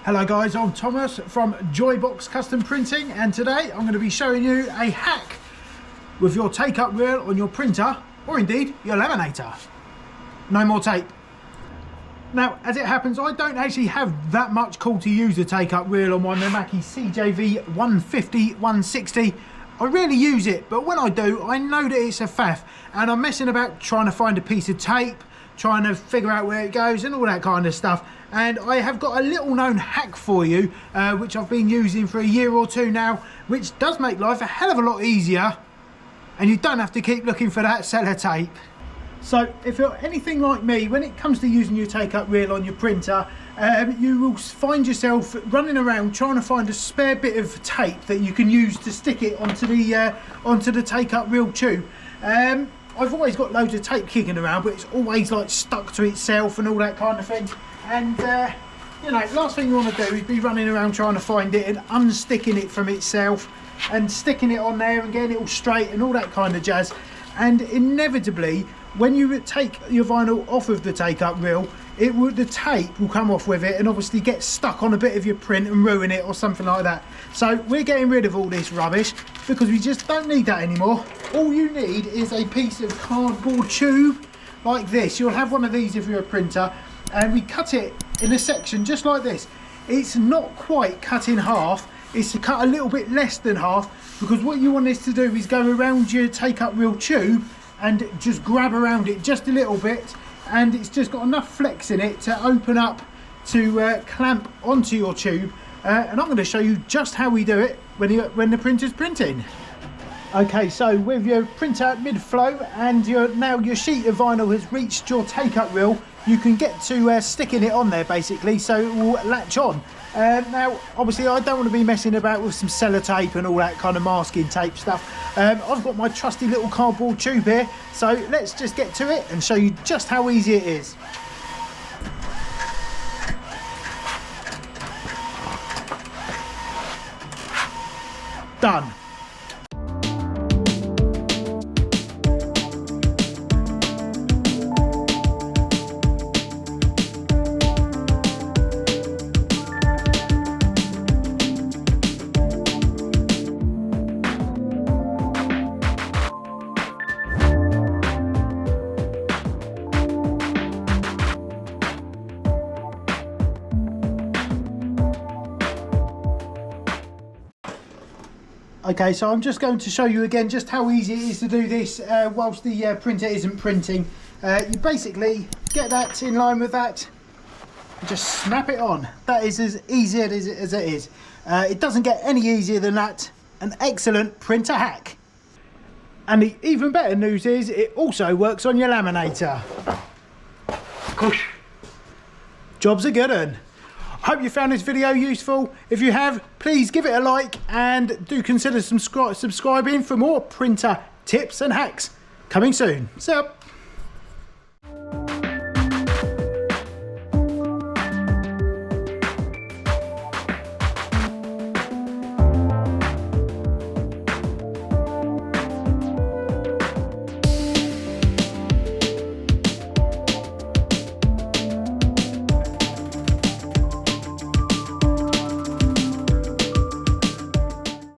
Hello guys, I'm Thomas from Joybox Custom Printing, and today I'm going to be showing you a hack with your take-up reel on your printer, or indeed your laminator. No more tape. Now, as it happens, I don't actually have that much call to use the take-up reel on my Mimaki CJV 150, 160. I rarely use it, but when I do, I know that it's a faff, and I'm messing about trying to find a piece of tape, trying to figure out where it goes and all that kind of stuff. And I have got a little known hack for you, which I've been using for a year or two now, which does make life a hell of a lot easier, and you don't have to keep looking for that sellotape. So if you're anything like me, when it comes to using your take-up reel on your printer, you will find yourself running around trying to find a spare bit of tape that you can use to stick it onto the take-up reel tube. I've always got loads of tape kicking around, but it's always like stuck to itself and all that kind of thing. And you know, last thing you want to do is be running around trying to find it and unsticking it from itself and sticking it on there and getting it all straight and all that kind of jazz. And inevitably, when you take your vinyl off of the take-up reel, the tape will come off with it and obviously get stuck on a bit of your print and ruin it or something like that. So we're getting rid of all this rubbish because we just don't need that anymore. All you need is a piece of cardboard tube like this. You'll have one of these if you're a printer, and we cut it in a section just like this. It's not quite cut in half, it's cut a little bit less than half, because what you want this to do is go around your take-up reel tube and just grab around it just a little bit, and it's just got enough flex in it to open up to clamp onto your tube. And I'm going to show you just how we do it when the printer's printing. Okay, so with your printer mid-flow and your sheet of vinyl has reached your take-up reel, you can get to sticking it on there basically, so it will latch on. Now, obviously, I don't want to be messing about with some sellotape and all that kind of masking tape stuff. I've got my trusty little cardboard tube here, so let's just get to it and show you just how easy it is. Done. Okay, so I'm just going to show you again just how easy it is to do this whilst the printer isn't printing. You basically get that in line with that and just snap it on. That is as easy as it is. It doesn't get any easier than that. An excellent printer hack. And the even better news is it also works on your laminator. Push. Job's a good one. Hope you found this video useful. If you have, please give it a like and do consider subscribing for more printer tips and hacks coming soon. See ya.